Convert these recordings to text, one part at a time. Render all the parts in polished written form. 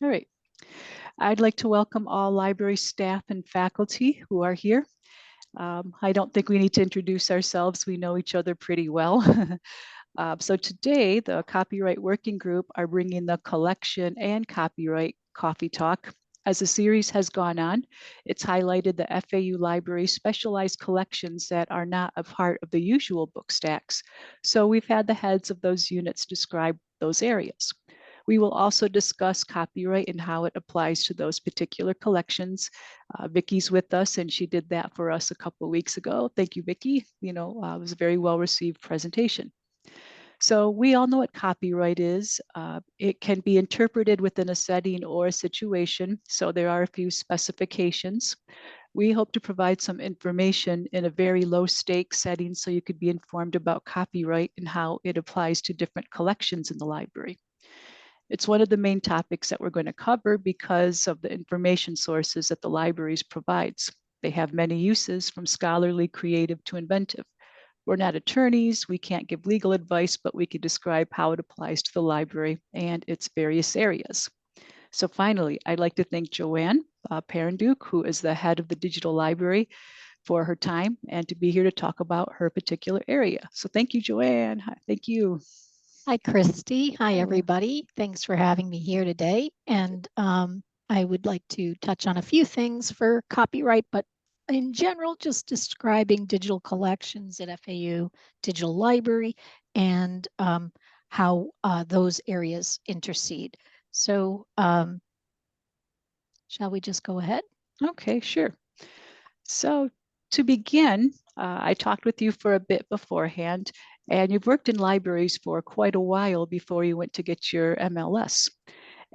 All right. I'd like to welcome all library staff and faculty who are here. I don't think we need to introduce ourselves. We know each other pretty well. So today, the Copyright Working Group are bringing the collection and copyright coffee talk. As the series has gone on, it's highlighted the FAU Library specialized collections that are not a part of the usual book stacks. So we've had the heads of those units describe those areas. We will also discuss copyright and how it applies to those particular collections. Vicky's with us, and she did that for us a couple of weeks ago. Thank you, Vicky. It was a very well received presentation. So we all know what copyright is. It can be interpreted within a setting or a situation. So there are a few specifications. We hope to provide some information in a very low stakes setting so you could be informed about copyright and how it applies to different collections in the library. It's one of the main topics that we're going to cover because of the information sources that the libraries provides. They have many uses, from scholarly, creative to inventive. We're not attorneys, we can't give legal advice, but we can describe how it applies to the library and its various areas. So finally, I'd like to thank Joanne Paranduke, who is the head of the digital library, for her time and to be here to talk about her particular area. So thank you, Joanne. Thank you. Hi, Christy. Hi, Hello. everybody. Thanks for having me here today. And I would like to touch on a few things for copyright, but in general, just describing digital collections at FAU Digital Library and how those areas intercede. So shall we just go ahead? Okay, sure. So to begin, I talked with you for a bit beforehand, and you've worked in libraries for quite a while before you went to get your MLS.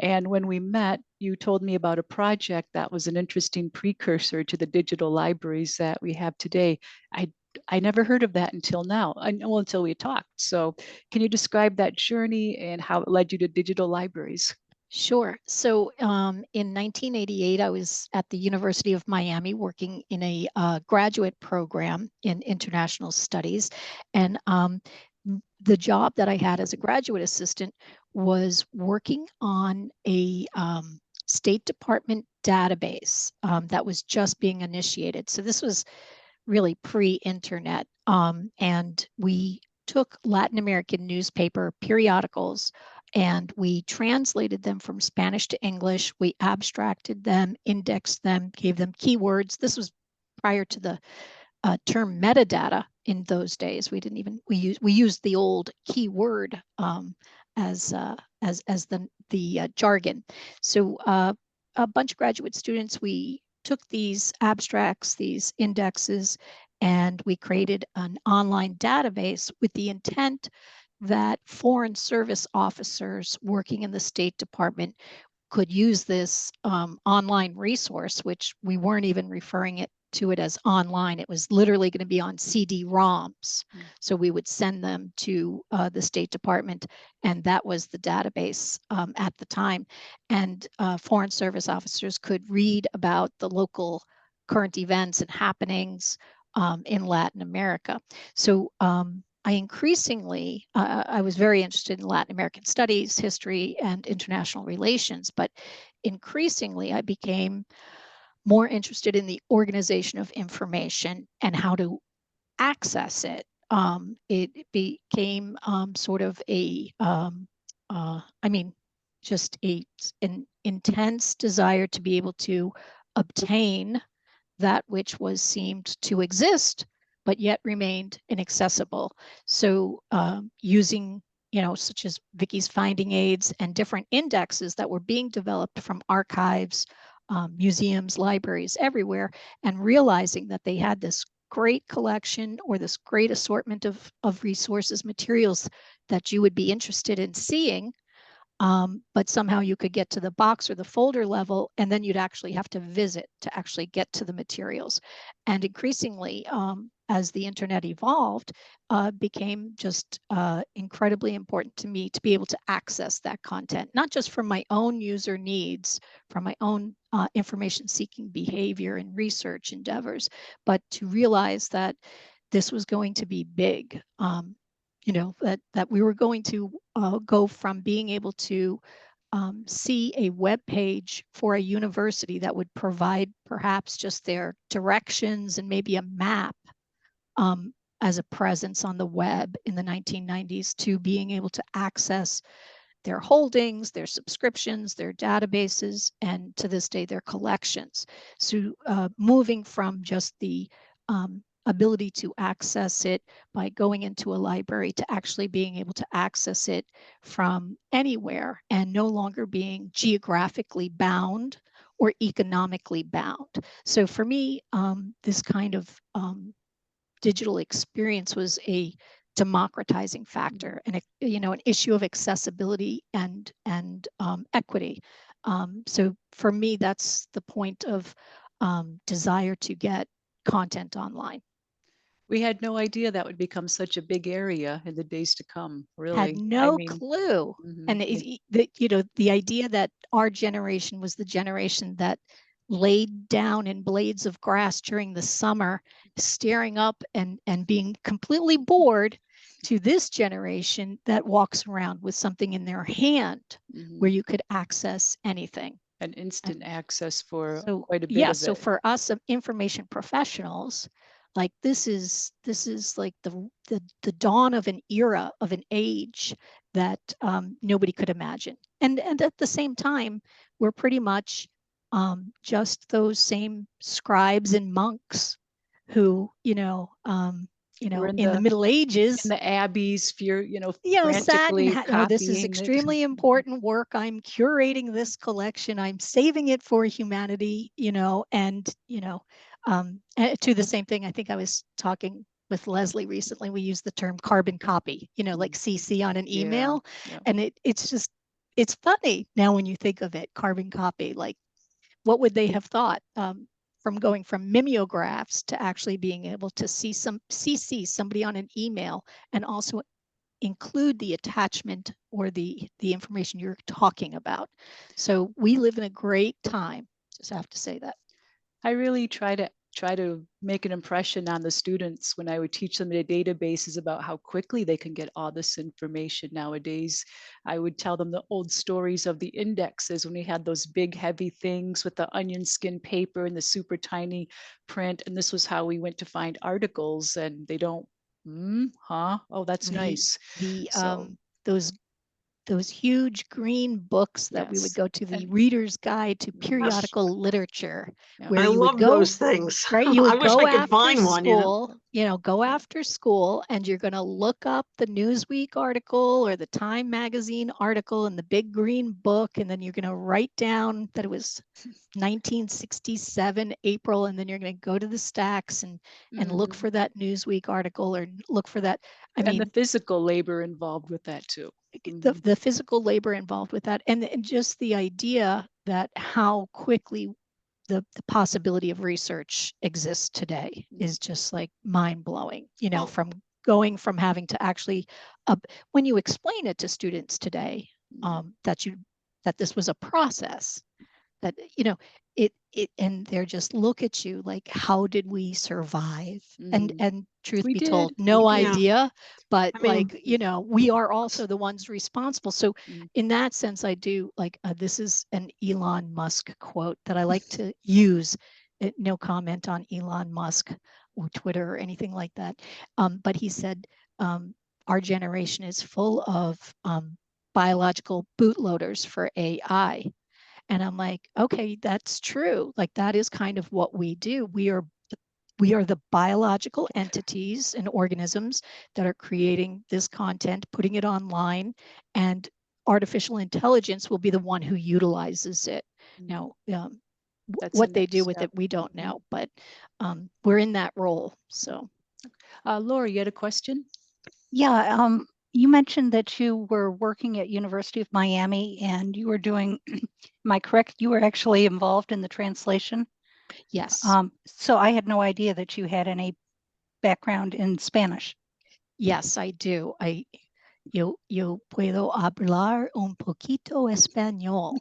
And when we met, you told me about a project that was an interesting precursor to the digital libraries that we have today. I never heard of that until now, well, until we talked. So can you describe that journey and how it led you to digital libraries? Sure. So in 1988, I was at the University of Miami working in a graduate program in international studies. And the job that I had as a graduate assistant was working on a State Department database that was just being initiated. So this was really pre-internet. And we took Latin American newspaper periodicals and we translated them from Spanish to English. We abstracted them, indexed them, gave them keywords. This was prior to the term metadata in those days. We didn't even we used the old keyword as the jargon. So a bunch of graduate students, we took these abstracts, these indexes, and we created an online database with the intent that Foreign Service officers working in the State Department could use this online resource, which we weren't even referring to it as online. It was literally going to be on CD-ROMs. So we would send them to the State Department, and that was the database at the time. And Foreign Service officers could read about the local current events and happenings in Latin America. So I increasingly, I was very interested in Latin American studies, history, and international relations, but increasingly I became more interested in the organization of information and how to access it. It became sort of just an intense desire to be able to obtain that which was seemed to exist, but yet remained inaccessible. So using, such as Vicky's finding aids and different indexes that were being developed from archives, museums, libraries everywhere, and realizing that they had this great collection or this great assortment of resources, materials that you would be interested in seeing, but somehow you could get to the box or the folder level, and then you'd actually have to visit to actually get to the materials. And increasingly, as the internet evolved, became just incredibly important to me to be able to access that content, not just for my own user needs, from my own information seeking behavior and research endeavors, but to realize that this was going to be big. That we were going to go from being able to see a web page for a university that would provide perhaps just their directions and maybe a map as a presence on the web in the 1990s, to being able to access their holdings, their subscriptions, their databases, and to this day, their collections. So moving from just the ability to access it by going into a library to actually being able to access it from anywhere and no longer being geographically bound or economically bound. So for me, this kind of digital experience was a democratizing factor and an issue of accessibility and equity. So for me, that's the point of desire to get content online. We had no idea that would become such a big area in the days to come, really. Had no clue. And the idea that our generation was the generation that laid down in blades of grass during the summer, staring up and being completely bored, to this generation that walks around with something in their hand where you could access anything. And instant access for So, quite a bit of it. So for us information professionals, like this is like the dawn of an era, of an age that nobody could imagine. And at the same time, we're pretty much just those same scribes and monks who, in the Middle Ages, in the abbeys, sat and this is copying extremely important work. I'm curating this collection. I'm saving it for humanity, and to the same thing. I think I was talking with Leslie recently. We use the term carbon copy, like CC on an email, and it's funny now when you think of it, carbon copy. Like, what would they have thought? From going from mimeographs to actually being able to see somebody on an email and also include the attachment or the information you're talking about. So we live in a great time. Just have to say that. I really try to make an impression on the students when I would teach them the databases about how quickly they can get all this information nowadays. I would tell them the old stories of the indexes when we had those big heavy things with the onion skin paper and the super tiny print. And this was how we went to find articles, and they don't, oh, that's nice. Those huge green books that we would go to, the Reader's Guide to Periodical Literature, where I love those things. Right, you would I wish I could find one. Go after school, and you're going to look up the Newsweek article or the Time magazine article in the big green book, and then you're going to write down that it was 1967 April, and then you're going to go to the stacks and look for that Newsweek article or look for that. I mean, the physical labor involved with that too. The physical labor involved with that, and just the idea that how quickly the possibility of research exists today is just like mind-blowing, from going from having to actually, when you explain it to students today, that this was a process, that, and they're just look at you like, how did we survive? And truth be told, no idea, but we are also the ones responsible. So in that sense, I do like, this is an Elon Musk quote that I like to use. No comment on Elon Musk or Twitter or anything like that. But he said, our generation is full of biological bootloaders for AI. And I'm like, okay, that's true. Like, that is kind of what we do. We are the biological entities and organisms that are creating this content, putting it online, and artificial intelligence will be the one who utilizes it. Now, what they do with it, we don't know, but we're in that role. So, Laura, you had a question? Yeah. You mentioned that you were working at University of Miami and you were doing, am I correct? You were actually involved in the translation? Yes. So I had no idea that you had any background in Spanish. Yes, I do. Yo puedo hablar un poquito español.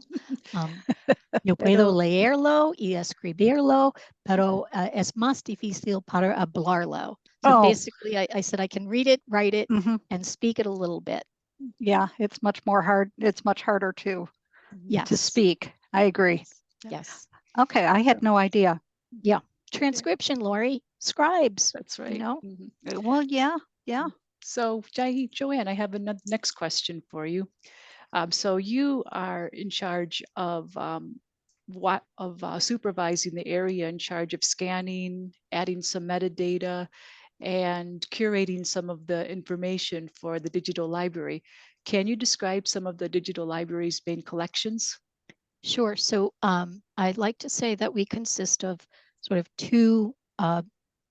Yo puedo leerlo y escribirlo, pero es más difícil para hablarlo. So basically, I said I can read it, write it, and speak it a little bit. Yeah, it's much more hard. It's much harder too. Yes. to speak. I agree. Yes. Okay, I had no idea. Transcription, Lori, scribes, That's right. you know. Mhm. Well, yeah. So, Joanne, I have a next question for you. So you are in charge of supervising the area in charge of scanning, adding some metadata, and curating some of the information for the digital library. Can you describe some of the digital library's main collections? Sure. So I'd like to say that we consist of sort of two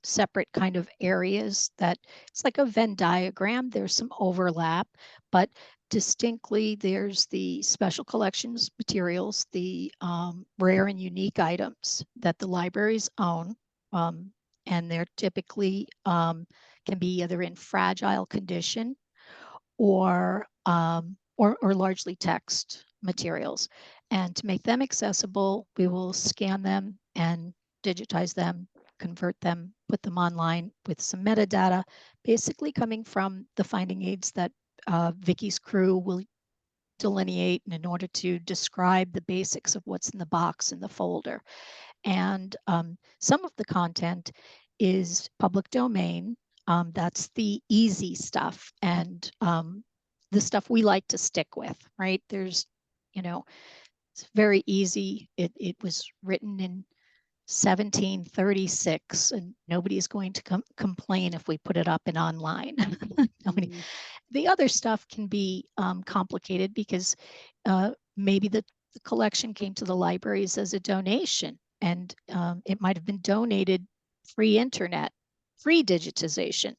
separate kind of areas that it's like a Venn diagram. There's some overlap, but distinctly there's the special collections materials, the rare and unique items that the libraries own. And they're typically can be either in fragile condition or largely text materials. And to make them accessible, we will scan them and digitize them, convert them, put them online with some metadata, basically coming from the finding aids that Vicky's crew will delineate in order to describe the basics of what's in the box in the folder. And some of the content is public domain. That's the easy stuff and the stuff we like to stick with, right? There's, it's very easy. It was written in 1736 and nobody is going to complain if we put it up and online. Nobody. Mhm. The other stuff can be complicated because maybe the collection came to the libraries as a donation and it might have been donated free internet, free digitization.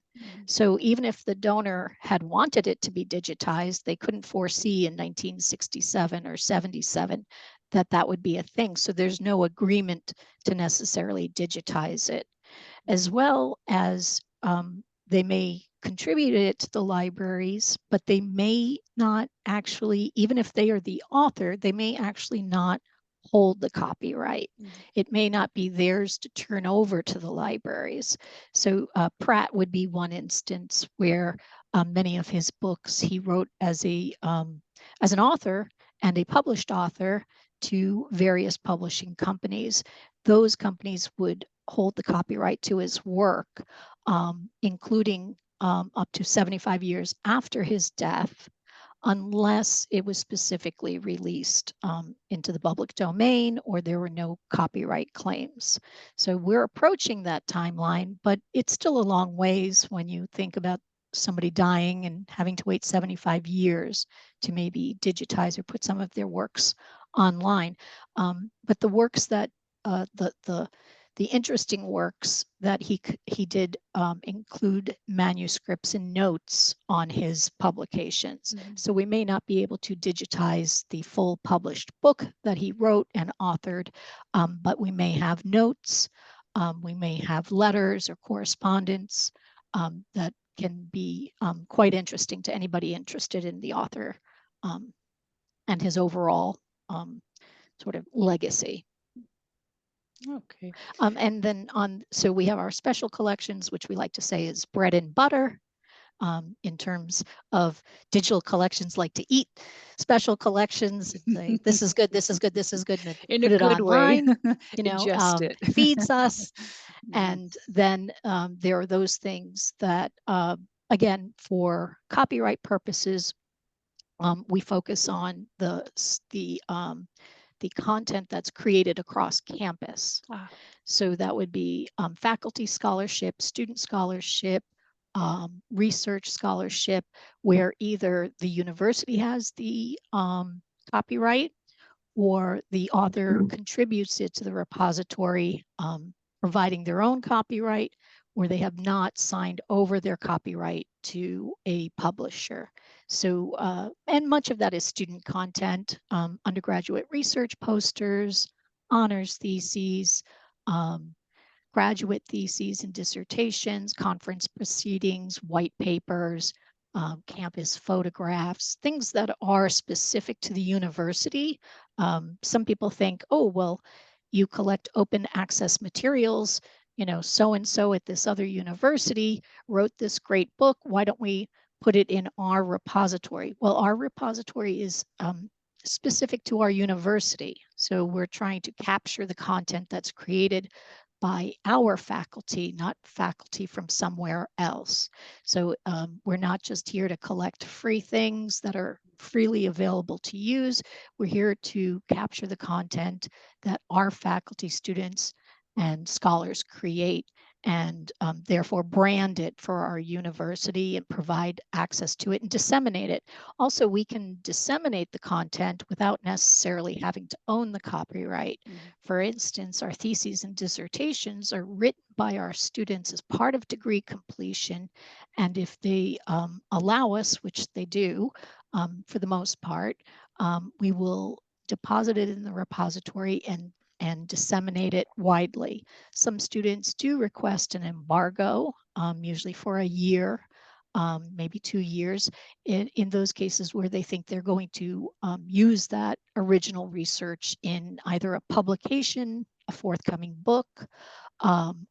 So even if the donor had wanted it to be digitized, they couldn't foresee in 1967 or 77 that that would be a thing. So there's no agreement to necessarily digitize it, as well as they may contribute it to the libraries, but they may not actually, even if they are the author, they may actually not hold the copyright. It may not be theirs to turn over to the libraries. So Pratt would be one instance where many of his books he wrote as an author and a published author to various publishing companies. Those companies would hold the copyright to his work, including up to 75 years after his death, unless it was specifically released into the public domain or there were no copyright claims. So we're approaching that timeline, but it's still a long ways when you think about somebody dying and having to wait 75 years to maybe digitize or put some of their works online. But the works that the interesting works that he did include manuscripts and notes on his publications. So we may not be able to digitize the full published book that he wrote and authored, but we may have notes, we may have letters or correspondence that can be quite interesting to anybody interested in the author and his overall sort of legacy. Okay. And then so we have our special collections, which we like to say is bread and butter. In terms of digital collections like to eat special collections, say, this is good, this is good, this is good, and In put a it good online, way. Ingest it. feeds us. And then there are those things that, again, for copyright purposes, we focus on the content that's created across campus. So that would be faculty scholarship, student scholarship, research scholarship, where either the university has the copyright or the author contributes it to the repository, providing their own copyright, or they have not signed over their copyright to a publisher. So, and much of that is student content, undergraduate research posters, honors theses, graduate theses and dissertations, conference proceedings, white papers, campus photographs, things that are specific to the university. Some people think, oh, well, you collect open access materials, so-and-so at this other university wrote this great book. Why don't we put it in our repository? Well, our repository is specific to our university. So we're trying to capture the content that's created by our faculty, not faculty from somewhere else. So we're not just here to collect free things that are freely available to use. We're here to capture the content that our faculty, students, and scholars create, and therefore brand it for our university and provide access to it and disseminate it. Also, we can disseminate the content without necessarily having to own the copyright. For instance, our theses and dissertations are written by our students as part of degree completion. And if they allow us, which they do for the most part, we will deposit it in the repository and disseminate it widely. Some students do request an embargo, usually for a year, maybe 2 years, in those cases where they think they're going to use that original research in either a publication, a forthcoming book,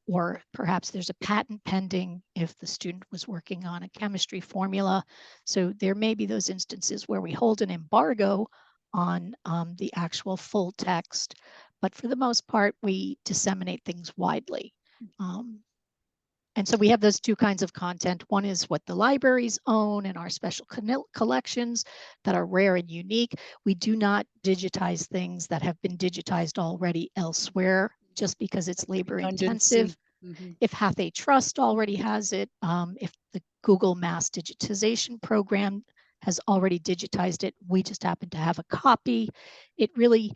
or perhaps there's a patent pending if the student was working on a chemistry formula. So there may be those instances where we hold an embargo on the actual full text, but for the most part, we disseminate things widely. And so we have those two kinds of content. One is what the libraries own and our special collections that are rare and unique. We do not digitize things that have been digitized already elsewhere just because it's labor intensive. If Hathaway Trust already has it, if the Google Mass Digitization Program has already digitized it, we just happen to have a copy. It really,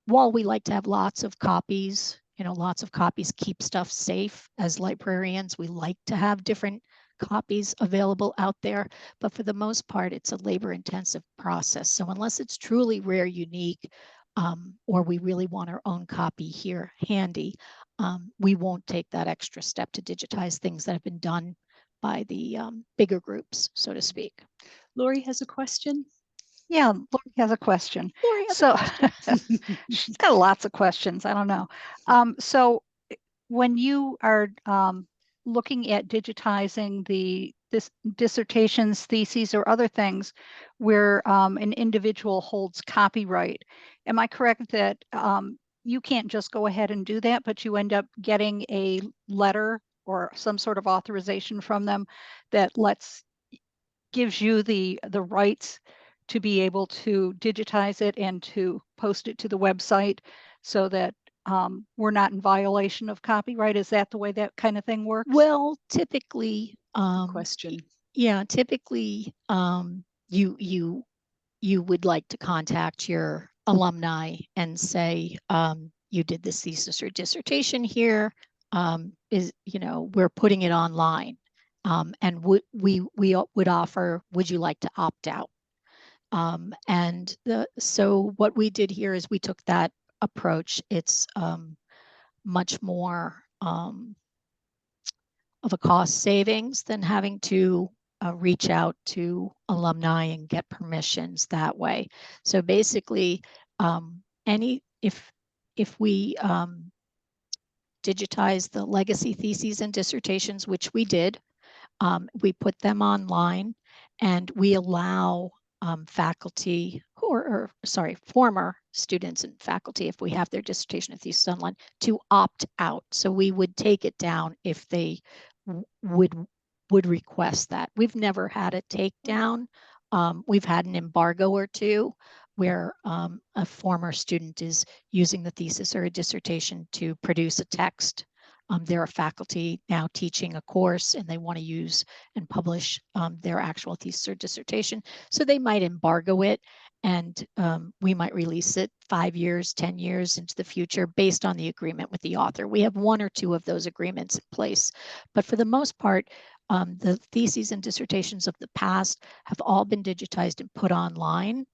while we like to have lots of copies, lots of copies keep stuff safe. As librarians, we like to have different copies available out there, but for the most part, it's a labor-intensive process. So unless it's truly rare, unique, or we really want our own copy here handy, we won't take that extra step to digitize things that have been done by the bigger groups, so to speak. Lori has a question. Yeah, Lori has a question. Lori has So a question. she's got lots of questions. I don't know. So when you are looking at digitizing this dissertations, theses, or other things where an individual holds copyright, am I correct that you can't just go ahead and do that, but you end up getting a letter or some sort of authorization from them that gives you the rights to be able to digitize it and to post it to the website so that we're not in violation of copyright? Is that the way that kind of thing works? Well, typically, Question. Yeah, typically, you would like to contact your alumni and say, you did this thesis or dissertation here. We're putting it online, and we would offer, would you like to opt out? So what we did here is we took that approach. It's much more of a cost savings than having to reach out to alumni and get permissions that way. So basically, if we digitize the legacy theses and dissertations, which we did, we put them online, and we allow faculty former students and faculty, if we have their dissertation or thesis online, to opt out. So we would take it down if they would request that. We've never had a takedown. We've had an embargo or two where a former student is using the thesis or a dissertation to produce a text. They're a faculty now teaching a course and they want to use and publish their actual thesis or dissertation. So they might embargo it, and we might release it 5 years, 10 years into the future based on the agreement with the author. We have 1 or 2 of those agreements in place, but for the most part, the theses and dissertations of the past have all been digitized and put online.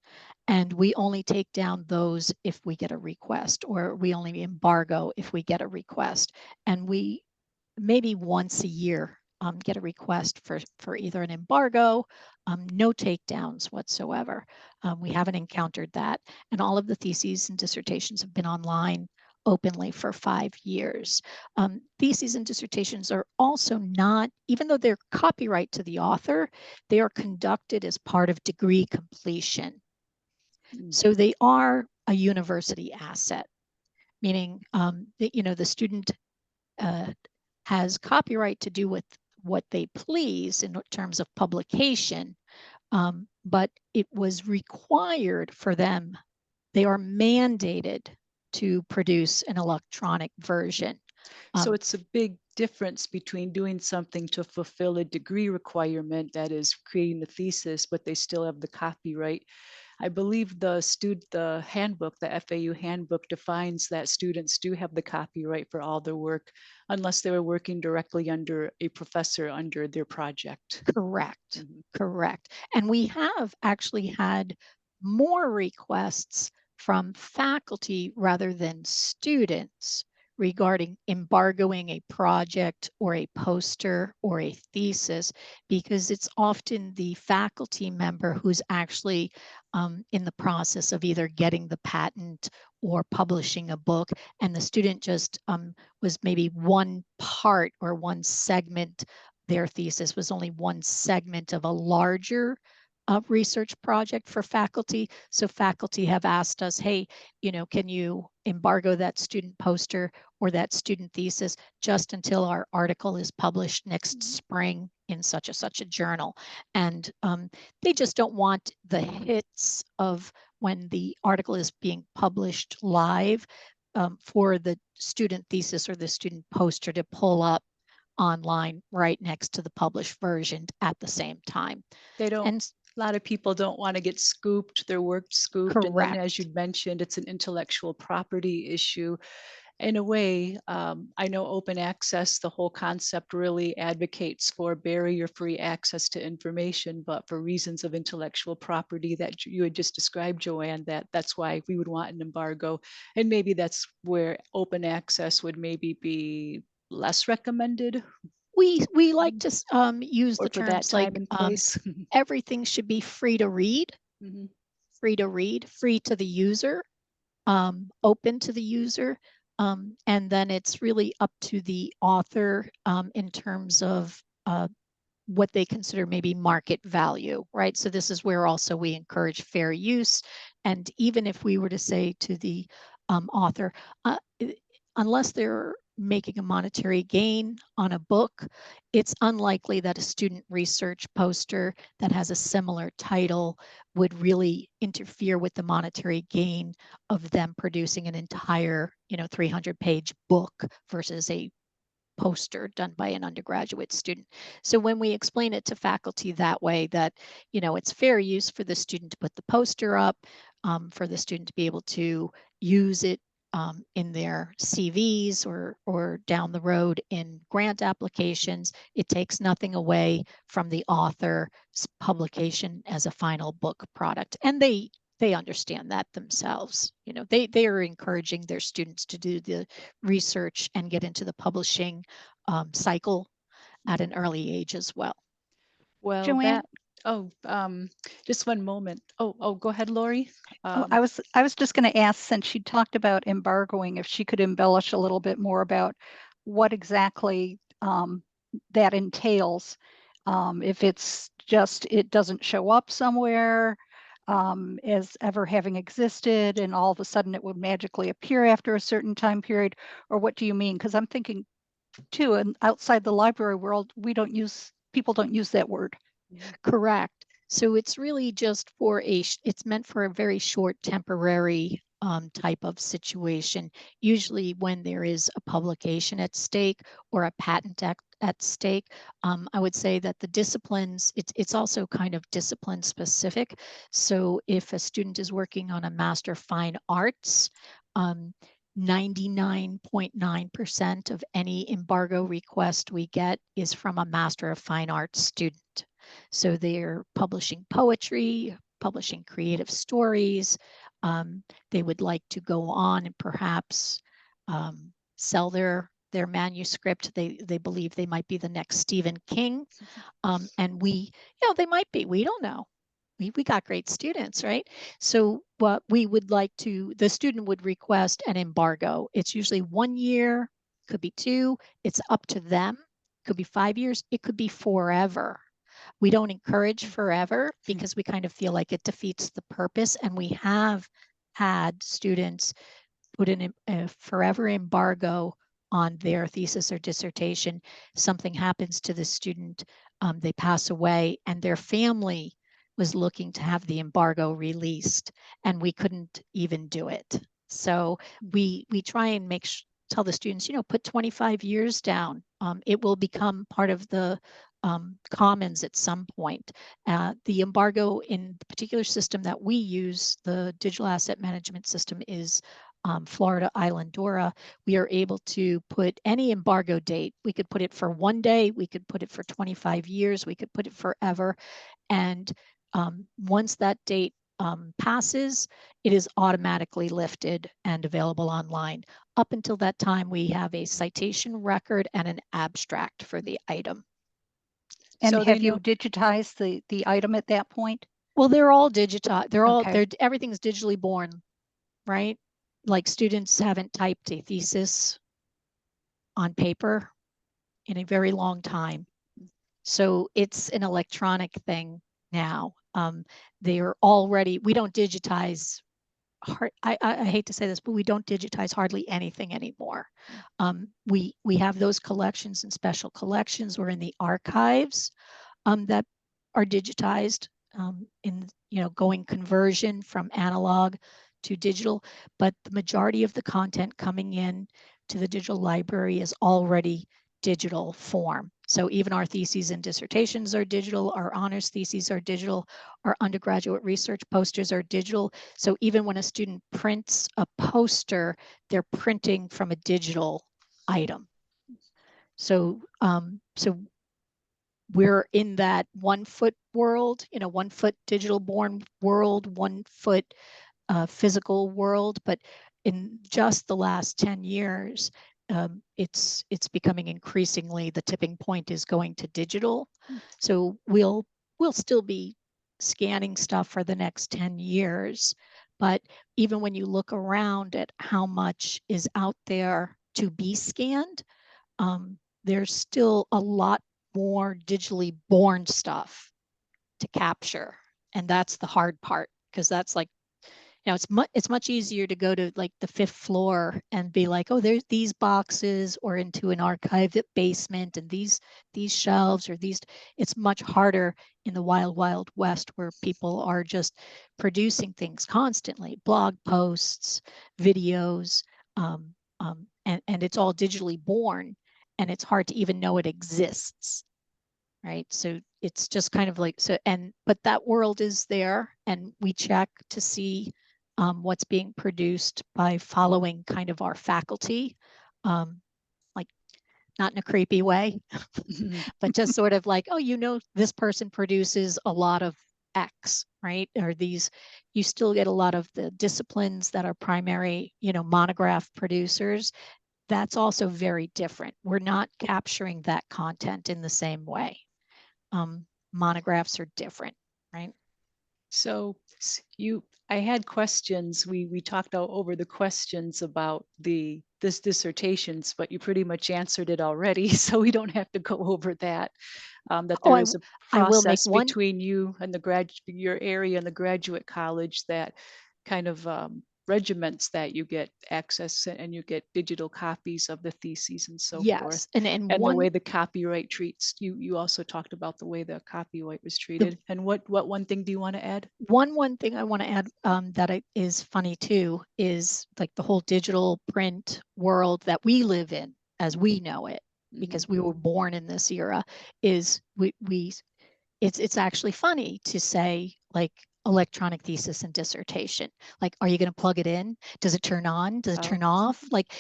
And we only take down those if we get a request, or we only embargo if we get a request. And we maybe once a year get a request for either an embargo, no takedowns whatsoever. We haven't encountered that. And all of the theses and dissertations have been online openly for 5 years. Theses and dissertations are also not, even though they're copyright to the author, they are conducted as part of degree completion. Mm. So they are a university asset, meaning the student has copyright to do with what they please in terms of publication, but it was required for them. They are mandated to produce an electronic version. So it's a big difference between doing something to fulfill a degree requirement, that is creating the thesis, but they still have the copyright. I believe the handbook, the FAU handbook, defines that students do have the copyright for all their work unless they were working directly under a professor under their project. Correct, Mhm. correct. And we have actually had more requests from faculty rather than students regarding embargoing a project or a poster or a thesis, because it's often the faculty member who's actually in the process of either getting the patent or publishing a book, and the student just was maybe one part or one segment. Their thesis was only one segment of a larger research project for faculty. So faculty have asked us, hey, can you embargo that student poster or that student thesis just until our article is published next spring in such a journal? And they just don't want the hits of when the article is being published live for the student thesis or the student poster to pull up online right next to the published version at the same time. They don't, And a lot of people don't want to get scooped, their work scooped. And then, as you correct. mentioned, it's an intellectual property issue. In a way, I know open access, the whole concept really advocates for barrier-free access to information, but for reasons of intellectual property that you had just described, Joanne, that's why we would want an embargo. And maybe that's where open access would maybe be less recommended, We like to use or the for that terms like time and place. everything should be free to read, Mhm. free to read, free to the user, open to the user. And then it's really up to the author in terms of what they consider maybe market value, right? So this is where also we encourage fair use. And even if we were to say to the author, unless they're making a monetary gain on a book, it's unlikely that a student research poster that has a similar title would really interfere with the monetary gain of them producing an entire 300-page book versus a poster done by an undergraduate student. So when we explain it to faculty that way, that it's fair use for the student to put the poster up, for the student to be able to use it in their CVs or down the road in grant applications, it takes nothing away from the author's publication as a final book product. And they understand that themselves. They are encouraging their students to do the research and get into the publishing cycle at an early age as well. Well, Joanne? just one moment. Go ahead, Lori. I was just going to ask, since she talked about embargoing, if she could embellish a little bit more about what exactly that entails. If it's just it doesn't show up somewhere as ever having existed, and all of a sudden it would magically appear after a certain time period, or what do you mean? Because I'm thinking too, and outside the library world, people don't use that word. Correct. So it's really just it's meant for a very short temporary type of situation, usually when there is a publication at stake or a patent at stake. I would say that the disciplines, it's also kind of discipline specific. So if a student is working on a Master of Fine Arts, 99.9% of any embargo request we get is from a Master of Fine Arts student. So they're publishing poetry, publishing creative stories. They would like to go on and perhaps sell their manuscript. They believe they might be the next Stephen King. And they might be, we don't know. We got great students, right? So what we would like the student would request an embargo. It's usually 1 year, could be 2, it's up to them. Could be 5 years, it could be forever. We don't encourage forever because we kind of feel like it defeats the purpose. And we have had students put in a forever embargo on their thesis or dissertation. Something happens to the student, they pass away, and their family was looking to have the embargo released, and we couldn't even do it. So we try and tell the students, put 25 years down. It will become part of the commons at some point. The embargo in the particular system that we use, the digital asset management system, is Florida Islandora. We are able to put any embargo date. We could put it for 1 day, we could put it for 25 years, we could put it forever. And once that date passes, it is automatically lifted and available online. Up until that time, we have a citation record and an abstract for the item. And So they have you know- digitized the item at that point? Well, they're all digitized. Okay. Everything's digitally born, right? Like, students haven't typed a thesis on paper in a very long time. So it's an electronic thing now. We don't digitize, I hate to say this, but we don't digitize hardly anything anymore. We have those collections and special collections. We're in the archives that are digitized in, going conversion from analog to digital, but the majority of the content coming in to the digital library is already digital form. So even our theses and dissertations are digital, our honors theses are digital, our undergraduate research posters are digital. So even when a student prints a poster, they're printing from a digital item. So we're in that 1 foot world, 1 foot digital born world, 1 foot physical world. But in just the last 10 years, it's becoming increasingly, the tipping point is going to digital. So we'll still be scanning stuff for the next 10 years. But even when you look around at how much is out there to be scanned, there's still a lot more digitally born stuff to capture. And that's the hard part, because that's like, it's much easier to go to like the 5th floor and be like, oh, there's these boxes, or into an archive basement, and these shelves, or these. It's much harder in the wild, wild west, where people are just producing things constantly, blog posts, videos, and it's all digitally born, and it's hard to even know it exists. Right. So it's just kind of like, but that world is there, and we check to see what's being produced by following kind of our faculty, like, not in a creepy way, but just sort of like, oh, this person produces a lot of X, right? Or you still get a lot of the disciplines that are primary, monograph producers. That's also very different. We're not capturing that content in the same way. Monographs are different, right? So I had questions. We talked over the questions about this dissertations, but you pretty much answered it already. So we don't have to go over that. That there is a I will make process one. between you and your area and the graduate college that kind of regiments that you get access, and you get digital copies of the theses and so forth. Yes, And the way the copyright treats you also talked about the way the copyright was treated. And what one thing do you want to add? One thing I want to add that is funny too is like the whole digital print world that we live in as we know it, because we were born in this era, is it's actually funny to say, like, electronic thesis and dissertation. Like, are you going to plug it in? Does it turn on? Does it turn off? Like,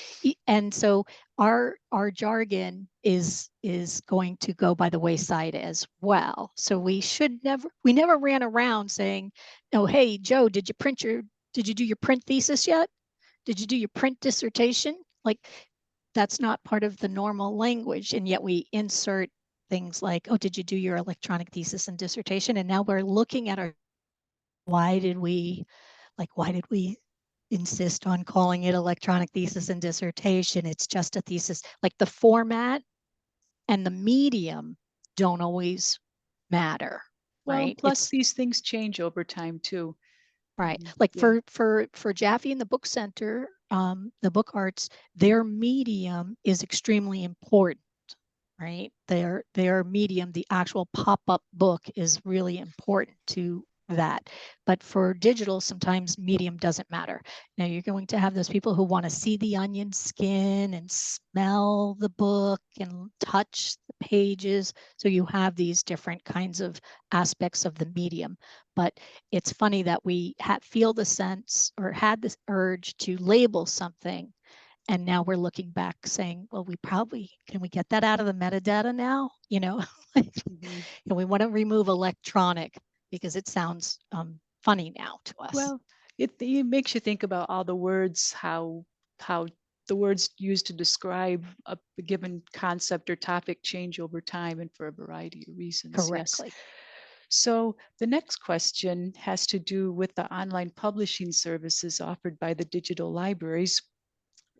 and so our jargon is going to go by the wayside as well. So we never ran around saying, oh, hey, Joe, did you do your print thesis yet? Did you do your print dissertation? Like, that's not part of the normal language. And yet we insert things like, oh, did you do your electronic thesis and dissertation? And now we're looking at why did we insist on calling it electronic thesis and dissertation? It's just a thesis. Like, the format and the medium don't always matter, Well, right? plus these things change over time too. Right. Mhm. Like Yeah. for Jaffe and the Book Center, the book arts, their medium is extremely important, right? Their medium, the actual pop-up book is really important to that. But for digital, sometimes medium doesn't matter. Now you're going to have those people who want to see the onion skin and smell the book and touch the pages. So you have these different kinds of aspects of the medium. But it's funny that we feel the sense or had this urge to label something, and now we're looking back saying, well, can we get that out of the metadata now? Mhm. And we want to remove electronic because it sounds funny now to us. Well, it makes you think about all the words, how the words used to describe a given concept or topic change over time and for a variety of reasons. Yes. Correctly. So the next question has to do with the online publishing services offered by the digital libraries.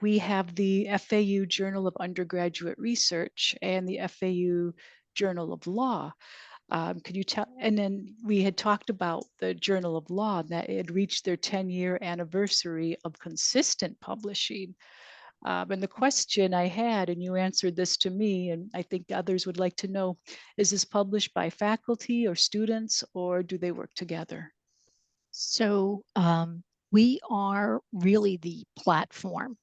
We have the FAU Journal of Undergraduate Research and the FAU Journal of Law. Could you tell? And then we had talked about the Journal of Law, that it had reached their 10-year anniversary of consistent publishing. And the question I had, and you answered this to me, and I think others would like to know, is this published by faculty or students, or do they work together? So we are really the platform.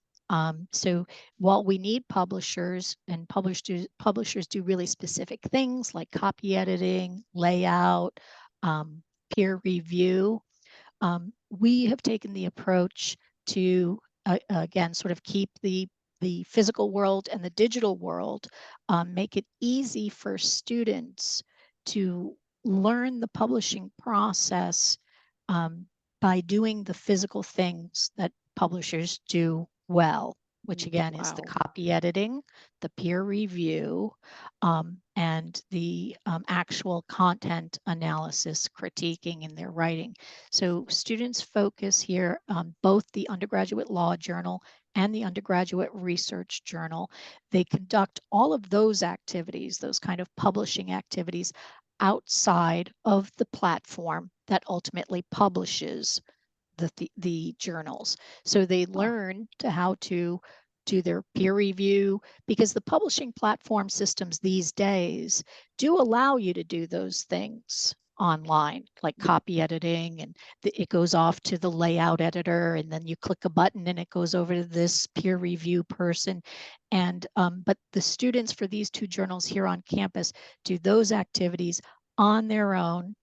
So while we need publishers, and publishers do really specific things like copy editing, layout, peer review, we have taken the approach to again sort of keep the physical world and the digital world, make it easy for students to learn the publishing process by doing the physical things that publishers do well, which again is the Wow. copy editing, the peer review, and the actual content analysis, critiquing in their writing. So students focus here on both the undergraduate law journal and the undergraduate research journal. They conduct all of those activities, those kind of publishing activities, outside of the platform that ultimately publishes the journals. So they learn how to do their peer review, because the publishing platform systems these days do allow you to do those things online, like copy editing, and it goes off to the layout editor, and then you click a button and it goes over to this peer review person. And but the students for these two journals here on campus do those activities on their own,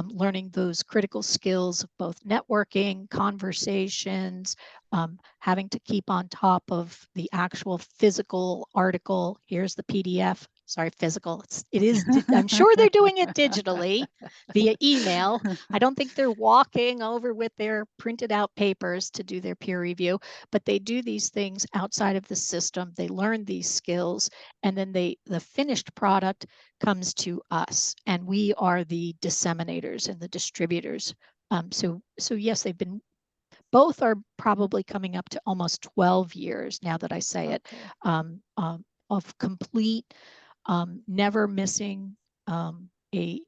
learning those critical skills of both networking, conversations, having to keep on top of the actual physical article. Here's the PDF. Sorry, physical. I'm sure they're doing it digitally via email. I don't think they're walking over with their printed out papers to do their peer review, but they do these things outside of the system. They learn these skills, and then the finished product comes to us, and we are the disseminators and the distributors. So yes, both are probably coming up to almost 12 years now that I say it, of complete, never missing a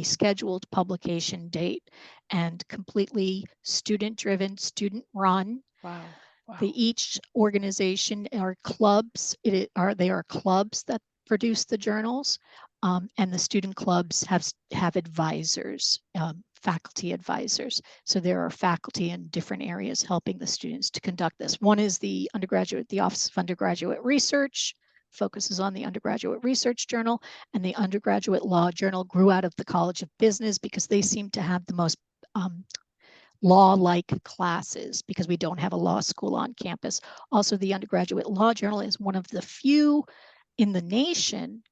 scheduled publication date, and completely student-driven, student-run. Wow. Wow. Each organization are clubs. They are clubs that produce the journals, and the student clubs have advisors, faculty advisors. So there are faculty in different areas helping the students to conduct this. One is the Office of Undergraduate Research, focuses on the undergraduate research journal, and the undergraduate law journal grew out of the College of Business because they seem to have the most law-like classes, because we don't have a law school on campus. Also, the undergraduate law journal is one of the few in the nation,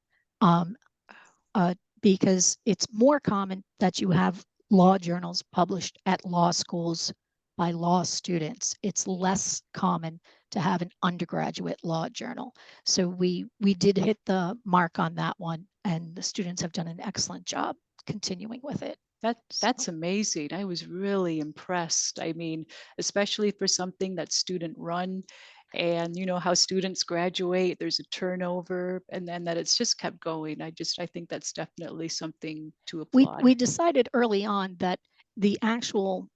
because it's more common that you have law journals published at law schools by law students. It's less common to have an undergraduate law journal. So we did hit the mark on that one, and the students have done an excellent job continuing with it. That's amazing. I was really impressed. I mean, especially for something that's student run And you know how students graduate, there's a turnover, and then that it's just kept going. I think that's definitely something to applaud. We decided early on that the actual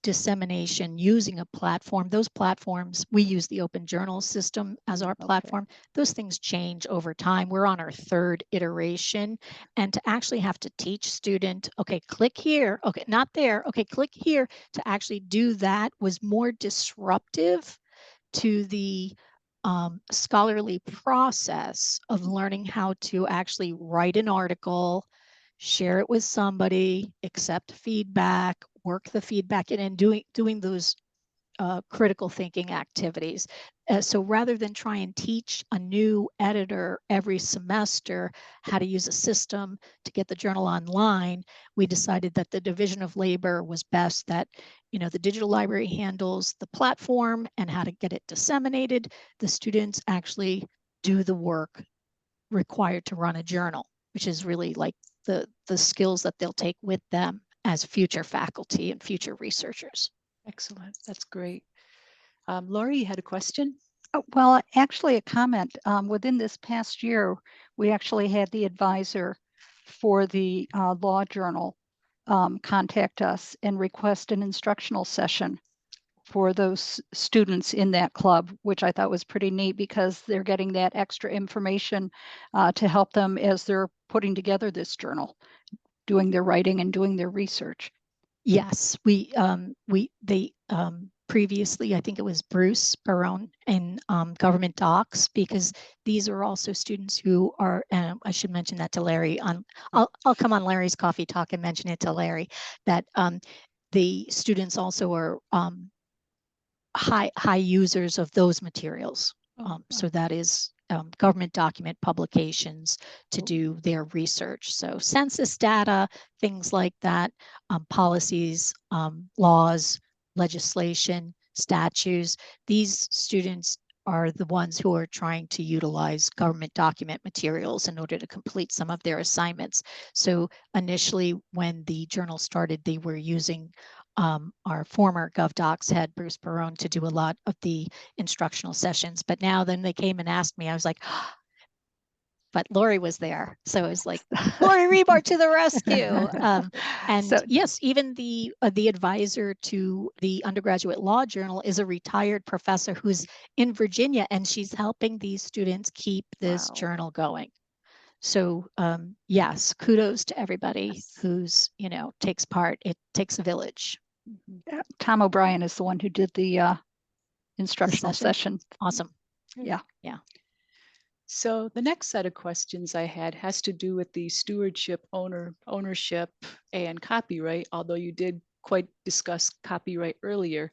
dissemination using a platform, those platforms, we use the Open Journal system as our platform. Those things change over time. We're on our 3rd iteration, and to actually have to teach student, okay, click here, okay, not there, okay, click here, to actually do that was more disruptive to the scholarly process of learning how to actually write an article, share it with somebody, accept feedback, work the feedback in, and doing those critical thinking activities. So rather than try and teach a new editor every semester how to use a system to get the journal online, we decided that the division of labor was best, that the digital library handles the platform and how to get it disseminated. The students actually do the work required to run a journal, which is really like the skills that they'll take with them as future faculty and future researchers. Excellent. That's great. Lori, you had a question? Oh, well, actually a comment. Within this past year, we actually had the advisor for the law journal contact us and request an instructional session for those students in that club, which I thought was pretty neat because they're getting that extra information to help them as they're putting together this journal, doing their writing and doing their research. Yes, they previously, I think it was Bruce Barone in government docs, because these are also students who are, I should mention that to Larry, I'll come on Larry's Coffee Talk and mention it to Larry, that the students also are high users of those materials. So that is government document publications to do their research. So census data, things like that, policies, laws, legislation, statutes. These students are the ones who are trying to utilize government document materials in order to complete some of their assignments. So initially, when the journal started, they were using our former GovDocs head, Bruce Barone, to do a lot of the instructional sessions. But now then they came and asked me, I was like, but Lori was there. So it was like, Lori Rebar to the rescue. And so, yes, even the advisor to the undergraduate law journal is a retired professor who's in Virginia, and she's helping these students keep this journal going. So yes, kudos to everybody who's, takes part. It takes a village. Tom O'Brien is the one who did the instructional session. Awesome. Yeah. So the next set of questions I had has to do with the stewardship, ownership, and copyright, although you did quite discuss copyright earlier.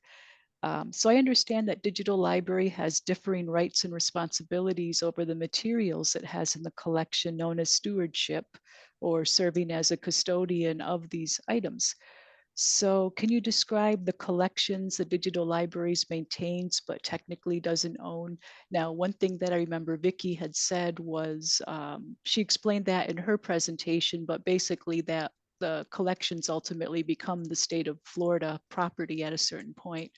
So I understand that Digital Library has differing rights and responsibilities over the materials it has in the collection known as stewardship, or serving as a custodian of these items. So can you describe the collections the Digital Libraries maintains but technically doesn't own? Now, one thing that I remember Vicki had said was, she explained that in her presentation, but basically that the collections ultimately become the state of Florida property at a certain point.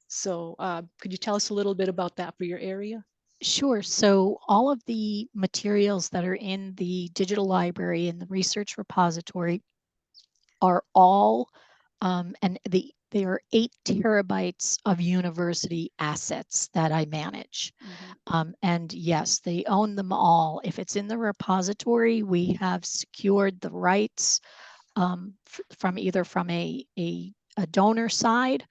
So could you tell us a little bit about that for your area? Sure. So all of the materials that are in the digital library and the research repository are all, and there are 8 terabytes of university assets that I manage. And yes, they own them all. If it's in the repository, we have secured the rights from either from a donor side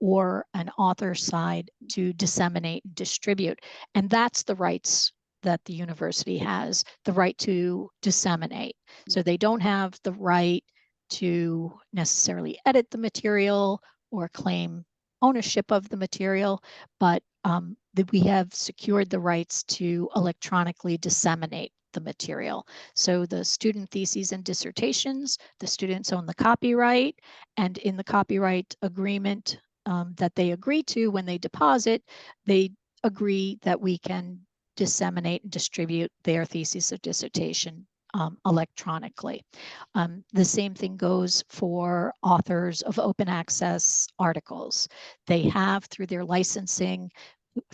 or an author side to disseminate and distribute. And that's the rights that the university has, the right to disseminate. So they don't have the right to necessarily edit the material or claim ownership of the material, but that we have secured the rights to electronically disseminate the material. So the student theses and dissertations, the students own the copyright, and in the copyright agreement that they agree to when they deposit, they agree that we can disseminate and distribute their thesis or dissertation electronically. The same thing goes for authors of open access articles. They have, through their licensing,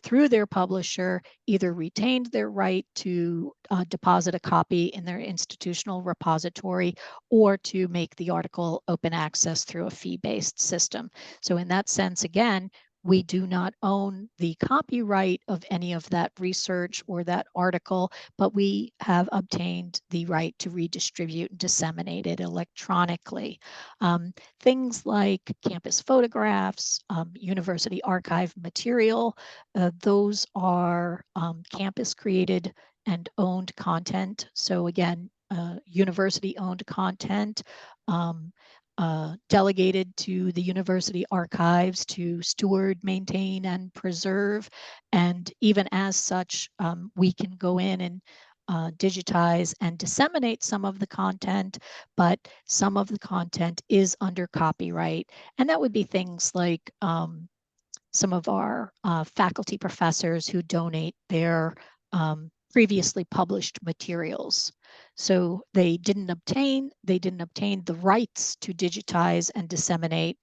through their publisher, either retained their right to deposit a copy in their institutional repository or to make the article open access through a fee-based system. So in that sense, again, we do not own the copyright of any of that research or that article, but we have obtained the right to redistribute and disseminate it electronically. Things like campus photographs, university archive material, those are campus created and owned content. So again, university owned content, delegated to the university archives to steward, maintain, and preserve. And even as such, we can go in and digitize and disseminate some of the content, but some of the content is under copyright. And that would be things like some of our faculty professors who donate their previously published materials. So they didn't obtain the rights to digitize and disseminate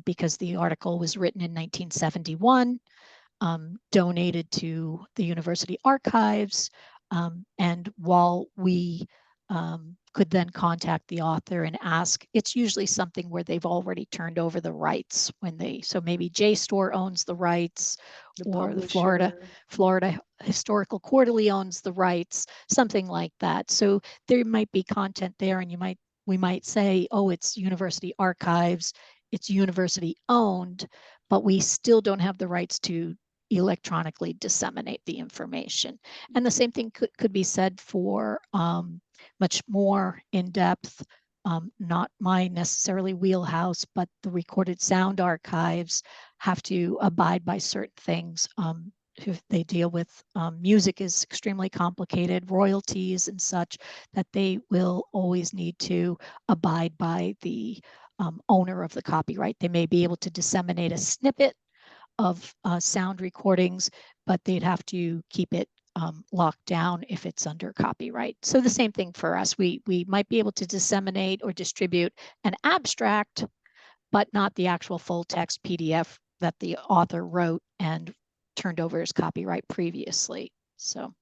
because the article was written in 1971, donated to the university archives, and while we could then contact the author and ask, it's usually something where they've already turned over the rights so maybe JSTOR owns the rights, or the Florida Historical Quarterly owns the rights, something like that. So there might be content there, and we might say, oh, it's university archives, it's university owned, but we still don't have the rights to electronically disseminate the information. And the same thing could be said for much more in-depth, not my necessarily wheelhouse, but the recorded sound archives have to abide by certain things. If they deal with music is extremely complicated, royalties and such, that they will always need to abide by the owner of the copyright. They may be able to disseminate a snippet of sound recordings, but they'd have to keep it locked down if it's under copyright. So the same thing for us. We might be able to disseminate or distribute an abstract, but not the actual full text PDF that the author wrote and turned over as copyright previously. So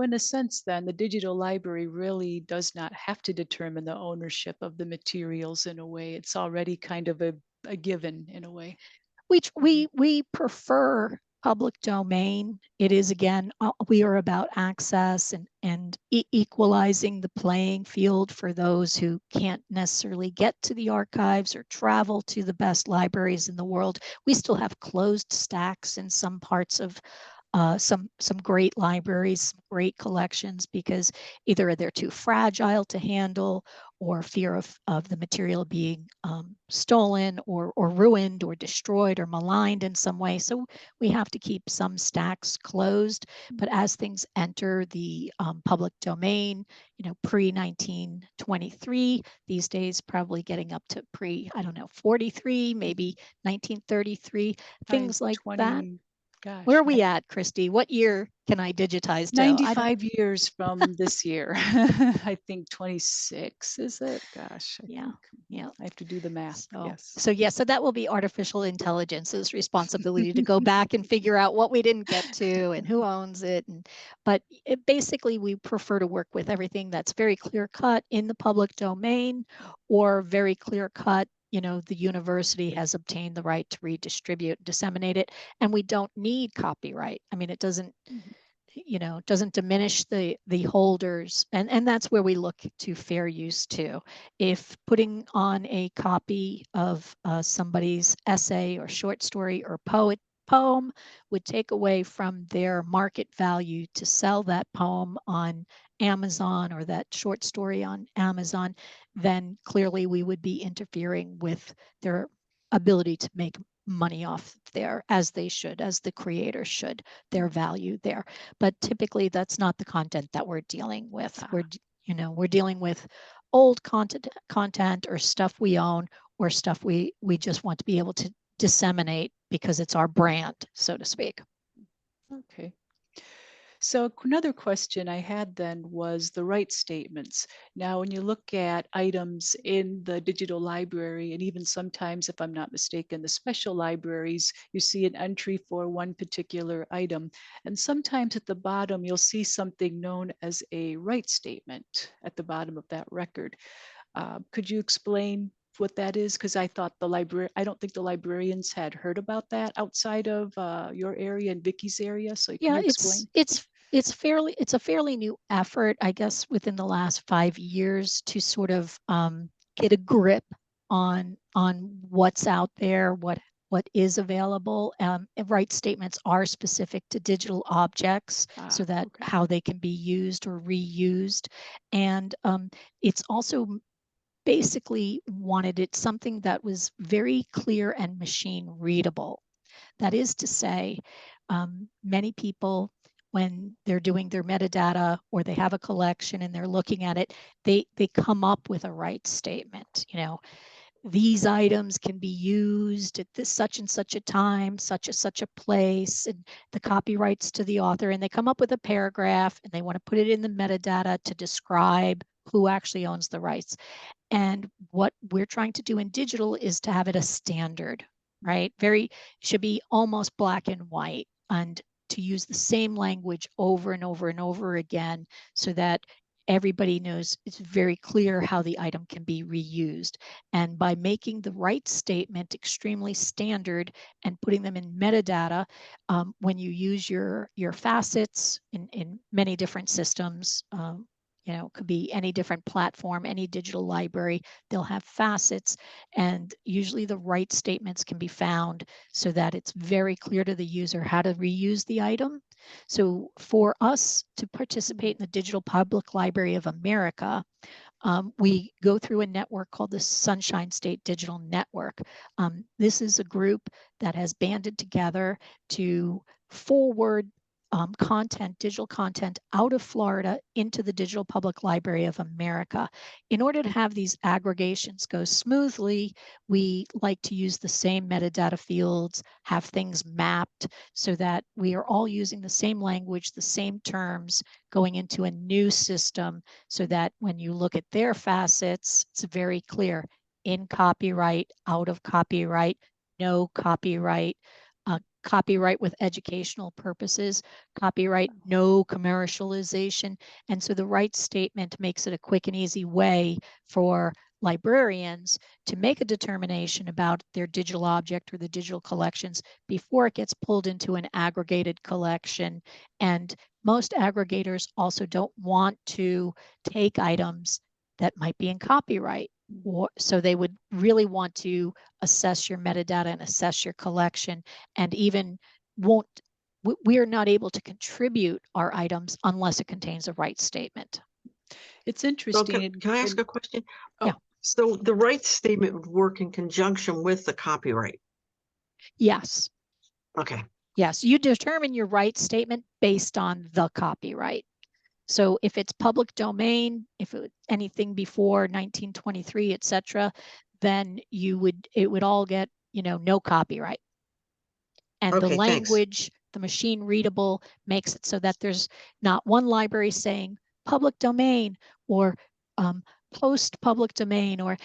in a sense, then, the digital library really does not have to determine the ownership of the materials in a way. It's already kind of a given in a way. We prefer public domain. It is, again, we are about access and equalizing the playing field for those who can't necessarily get to the archives or travel to the best libraries in the world. We still have closed stacks in some parts of some great libraries, great collections, because either they're too fragile to handle, or fear of the material being stolen or ruined or destroyed or maligned in some way. So we have to keep some stacks closed. But as things enter the public domain, pre-1923, these days probably getting up to I don't know, 43, maybe 1933, things like that. Gosh, where are we at, Christy? What year can I digitize to? 95 years from this year. I think 26, is it? Gosh, yeah. I have to do the math. So that will be artificial intelligence's responsibility to go back and figure out what we didn't get to and who owns it. But basically, we prefer to work with everything that's very clear cut in the public domain, or very clear cut. The university has obtained the right to redistribute, disseminate it, and we don't need copyright. I mean, it doesn't, doesn't diminish the holders, and that's where we look to fair use too. If putting on a copy of somebody's essay or short story or poem would take away from their market value to sell that poem on Amazon or that short story on Amazon, then clearly we would be interfering with their ability to make money off there, as they should, as the creator should, their value there. But typically that's not the content that we're dealing with. We're dealing with old content or stuff we own, or stuff we just want to be able to disseminate because it's our brand, so to speak. Okay. So another question I had then was the rights statements. Now, when you look at items in the digital library, and even sometimes, if I'm not mistaken, the special libraries, you see an entry for one particular item. And sometimes at the bottom, you'll see something known as a rights statement at the bottom of that record. Could you explain what that is? Because I don't think the librarians had heard about that outside of your area and Vicky's area. So can Yeah, you explain? it's a fairly new effort, I guess, within the last 5 years to sort of get a grip on what's out there, what is available. And rights statements are specific to digital objects, so that Okay. how they can be used or reused, and it's also basically wanted it something that was very clear and machine readable. That is to say, many people, when they're doing their metadata or they have a collection and they're looking at it, they come up with a rights statement. You know, these items can be used at this such and such a time, such a place, and the copyrights to the author. And they come up with a paragraph and they want to put it in the metadata to describe who actually owns the rights. And what we're trying to do in digital is to have it a standard, right? Should be almost black and white, and to use the same language over and over and over again, so that everybody knows it's very clear how the item can be reused. And by making the rights statement extremely standard and putting them in metadata, when you use your facets in many different systems, you know, could be any different platform, any digital library, they'll have facets, and usually the rights statements can be found so that it's very clear to the user how to reuse the item. So for us to participate in the Digital Public Library of America, we go through a network called the Sunshine State Digital Network. This is a group that has banded together to forward digital content out of Florida into the Digital Public Library of America. In order to have these aggregations go smoothly, we like to use the same metadata fields, have things mapped so that we are all using the same language, the same terms going into a new system, so that when you look at their facets, it's very clear: in copyright, out of copyright, no copyright, copyright with educational purposes, copyright, no commercialization. And so the rights statement makes it a quick and easy way for librarians to make a determination about their digital object or the digital collections before it gets pulled into an aggregated collection. And most aggregators also don't want to take items that might be in copyright. So they would really want to assess your metadata and assess your collection, and even won't, we are not able to contribute our items unless it contains a rights statement. It's So interesting. can I ask a question? Oh. Yeah. So the rights statement would work in conjunction with the copyright? Yes. Okay. Yes, you determine your rights statement based on the copyright. So if it's public domain, if it, anything before 1923, et cetera, then it would all get, you know, no copyright. And the Okay, thanks. language, the machine readable, makes it so that there's not one library saying public domain or post public domain or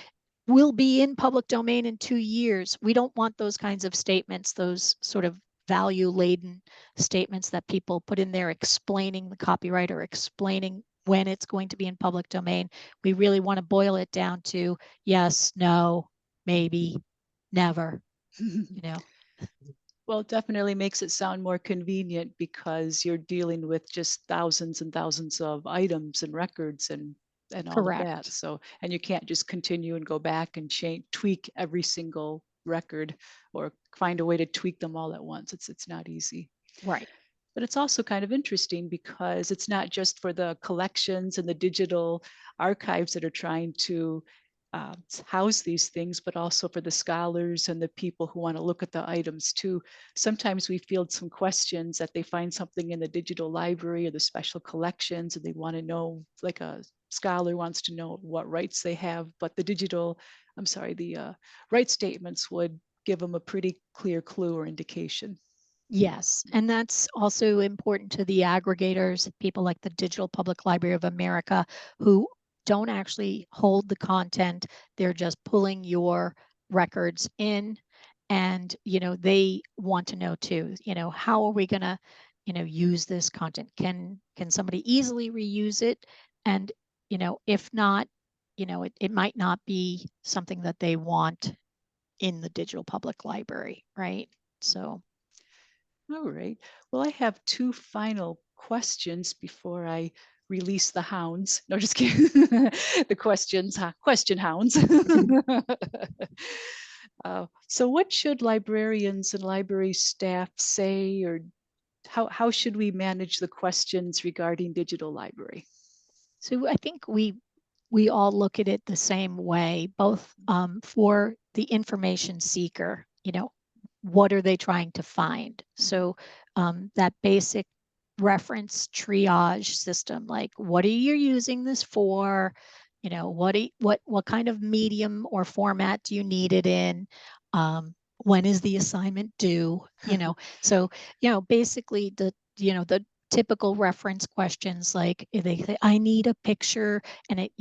will be in public domain in 2 years. We don't want those kinds of statements, those sort of value laden statements that people put in there explaining the copyright or explaining when it's going to be in public domain. We really want to boil it down to yes, no, maybe, never, you know. Well, it definitely makes it sound more convenient because you're dealing with just thousands and thousands of items and records and all of that. Correct. So, and you can't just continue and go back and change, tweak every single record or find a way to tweak them all at once. It's not easy. Right. But it's also kind of interesting because it's not just for the collections and the digital archives that are trying to house these things, but also for the scholars and the people who want to look at the items too. Sometimes we field some questions that they find something in the digital library or the special collections and they want to know, like a scholar wants to know what rights they have, but the rights statements would give them a pretty clear clue or indication. Yes, and that's also important to the aggregators, people like the Digital Public Library of America, who don't actually hold the content. They're just pulling your records in, and they want to know too, how are we going to use this content? Can somebody easily reuse it? And if not, it might not be something that they want in the Digital Public Library, right? So All right. Well, I have two final questions before I release the hounds. No, just kidding. The questions, question hounds. So what should librarians and library staff say, or how should we manage the questions regarding digital library? So I think we all look at it the same way, both for the information seeker, what are they trying to find? So that basic reference triage system, like what are you using this for? What kind of medium or format do you need it in? When is the assignment due? So basically the typical reference questions, like they say, I need a picture and it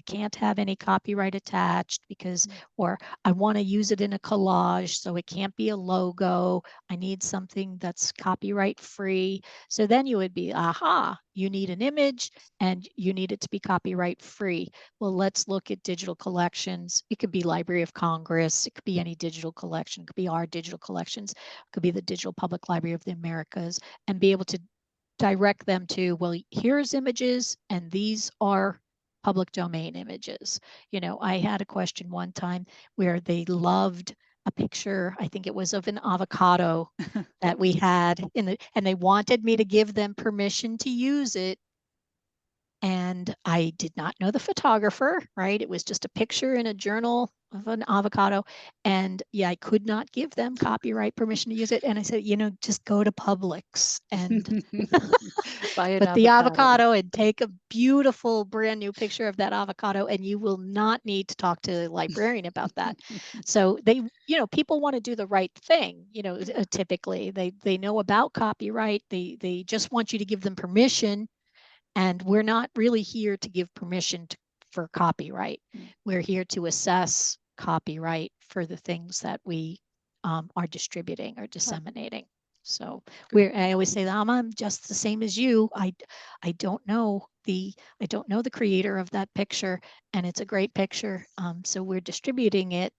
can't have any copyright attached because, or I want to use it in a collage, so it can't be a logo. I need something that's copyright free. So then you would be, aha, you need an image and you need it to be copyright free. Well, let's look at digital collections. It could be Library of Congress. It could be any digital collection. It could be our digital collections. It could be the Digital Public Library of the Americas, and be able to direct them to, well, here's images and these are public domain images. I had a question one time where they loved a picture, I think it was of an avocado that we had and they wanted me to give them permission to use it. And I did not know the photographer, right? It was just a picture in a journal of an avocado. And yeah, I could not give them copyright permission to use it. And I said, just go to Publix and Buy an put the avocado and take a beautiful brand new picture of that avocado, and you will not need to talk to the librarian about that. So they, people want to do the right thing. Typically they know about copyright. They just want you to give them permission. And we're not really here to give permission for copyright. We're here to assess copyright for the things that we are distributing or disseminating. So I always say that I'm just the same as you. I don't know the creator of that picture, and it's a great picture. So we're distributing it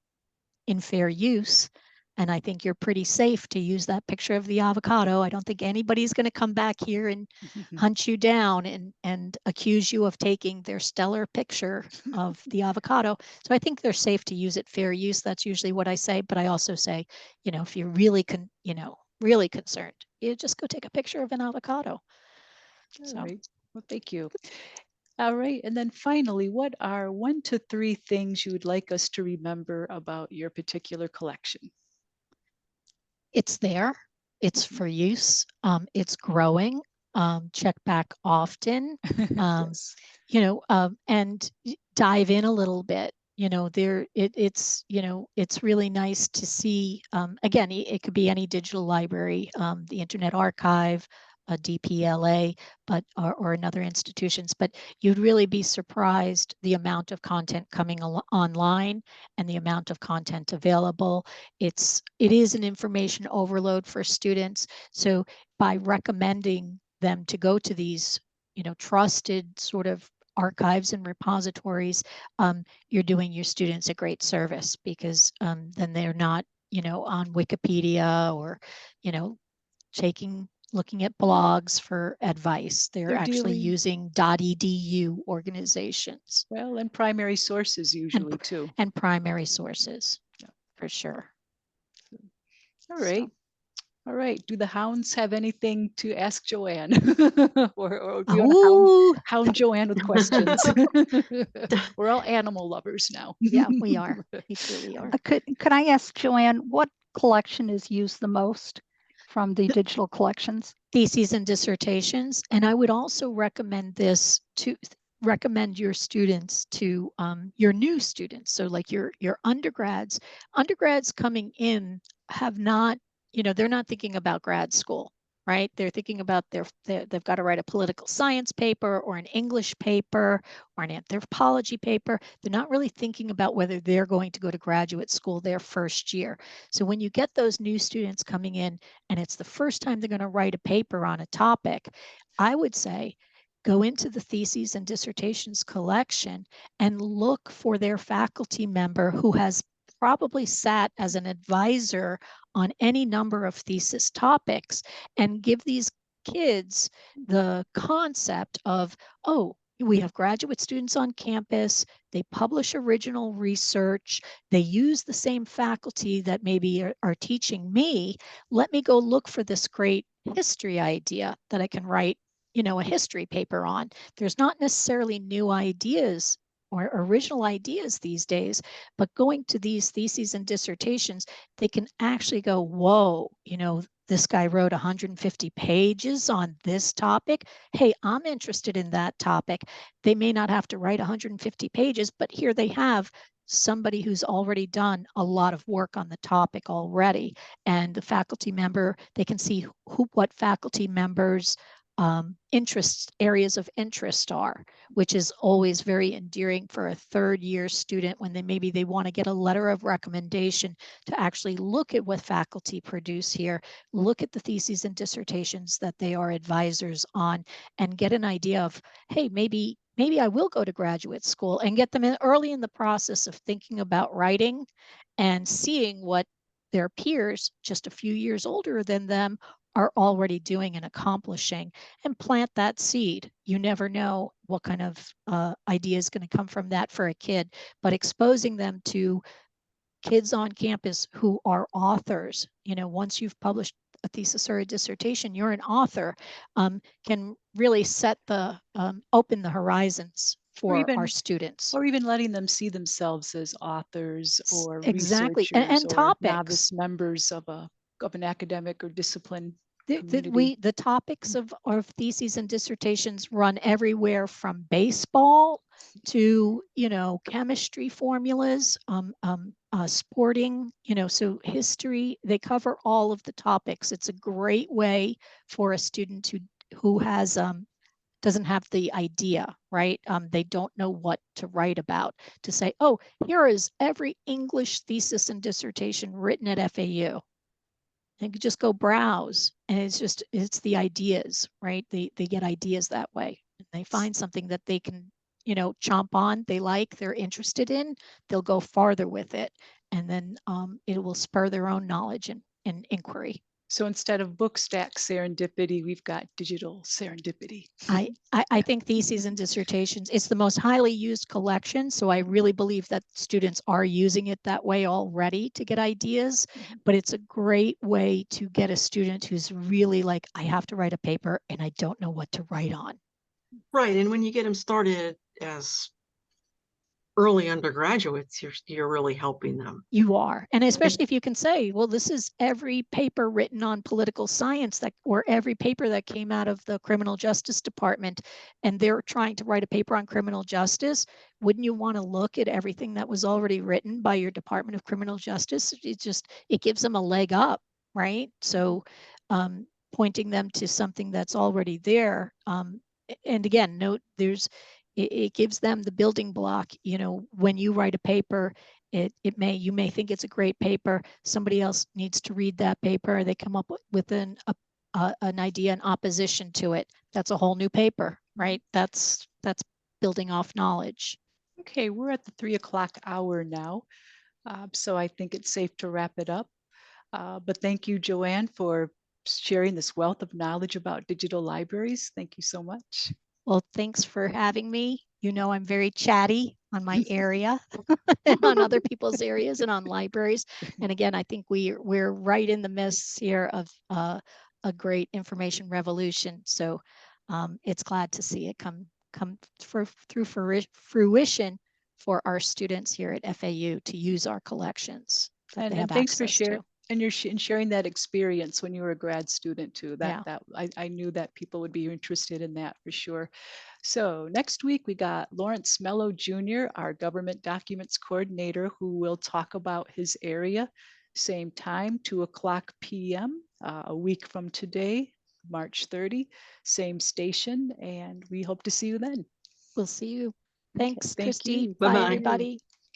in fair use. And I think you're pretty safe to use that picture of the avocado. I don't think anybody's going to come back here and hunt you down and accuse you of taking their stellar picture of the avocado. So I think they're safe to use it fair use. That's usually what I say. But I also say, if you're really really concerned, you just go take a picture of an avocado. All right. Well, thank you. All right. And then finally, what are 1 to 3 things you would like us to remember about your particular collection? It's there. It's for use. It's growing. Check back often. Yes. And dive in a little bit. It's really nice to see. Again, it could be any digital library, the Internet Archive, a DPLA, or another institutions, but you'd really be surprised the amount of content coming online and the amount of content available. It is an information overload for students. So by recommending them to go to these, trusted sort of archives and repositories, you're doing your students a great service, because then they're not, on Wikipedia or, looking at blogs for advice. They're actually using .edu organizations. Well, and primary sources usually too. And primary sources, for sure. All right. All right. Do the hounds have anything to ask Joanne? or do you want to hound Joanne with questions? We're all animal lovers now. Yeah, we are. We truly are. Could I ask Joanne, what collection is used the most from the digital collections? Theses and dissertations. And I would also recommend your students to your new students. So like your undergrads coming in have not they're not thinking about grad school, right? They're thinking about they've got to write a political science paper or an English paper or an anthropology paper. They're not really thinking about whether they're going to go to graduate school their first year. So when you get those new students coming in and it's the first time they're going to write a paper on a topic, I would say go into the theses and dissertations collection and look for their faculty member who has probably sat as an advisor on any number of thesis topics, and give these kids the concept of, oh, we have graduate students on campus, they publish original research, they use the same faculty that maybe are teaching me. Let me go look for this great history idea that I can write, a history paper on. There's not necessarily new ideas or original ideas these days, but going to these theses and dissertations, they can actually go, whoa, this guy wrote 150 pages on this topic. Hey, I'm interested in that topic. They may not have to write 150 pages, but here they have somebody who's already done a lot of work on the topic already. And the faculty member, they can see what faculty members' areas of interest are, which is always very endearing for a third-year student when maybe they want to get a letter of recommendation to actually look at what faculty produce here, look at the theses and dissertations that they are advisors on, and get an idea of, hey, maybe I will go to graduate school, and get them in early in the process of thinking about writing and seeing what their peers just a few years older than them are already doing and accomplishing, and plant that seed. You never know what kind of idea is going to come from that for a kid, but exposing them to kids on campus who are authors, once you've published a thesis or a dissertation, you're an author, can really open the horizons for our students. Or even letting them see themselves as authors or Exactly, researchers and or topics. novice members of an academic or discipline The topics of theses and dissertations run everywhere from baseball to, chemistry formulas, sporting, so history. They cover all of the topics. It's a great way for a student who has doesn't have the idea, right? They don't know what to write about, to say, oh, here is every English thesis and dissertation written at FAU. And you could just go browse, and it's the ideas, right? They get ideas that way. And they find something that they can, chomp on, they're interested in, they'll go farther with it. And then it will spur their own knowledge and inquiry. So instead of book stack serendipity, we've got digital serendipity. I think theses and dissertations, it's the most highly used collection. So I really believe that students are using it that way already to get ideas, but it's a great way to get a student who's really like, I have to write a paper and I don't know what to write on. Right. And when you get them started as early undergraduates, you're really helping them. You are. And especially if you can say, well, this is every paper written on political science or every paper that came out of the criminal justice department, and they're trying to write a paper on criminal justice. Wouldn't you want to look at everything that was already written by your Department of Criminal Justice? It gives them a leg up, right? So pointing them to something that's already there. And again, note it gives them the building block. When you write a paper, you may think it's a great paper. Somebody else needs to read that paper. They come up with an idea in opposition to it. That's a whole new paper, right? That's building off knowledge. Okay, we're at the 3 o'clock hour now. So I think it's safe to wrap it up. But thank you, Joanne, for sharing this wealth of knowledge about digital libraries. Thank you so much. Well, thanks for having me. I'm very chatty on my area and on other people's areas and on libraries. And again, I think we're right in the midst here of a great information revolution. So it's glad to see it come through fruition for our students here at FAU to use our collections that they have thanks for access sharing. to. And you're sharing that experience when you were a grad student too. I knew that people would be interested in that for sure. So next week we got Lawrence Mello Jr., our government documents coordinator, who will talk about his area. same time, 2:00 p.m. A week from today, March 30, same station, and we hope to see you then. We'll see you. Okay, Thanks, thank Christy. you. Bye, Bye-bye. everybody.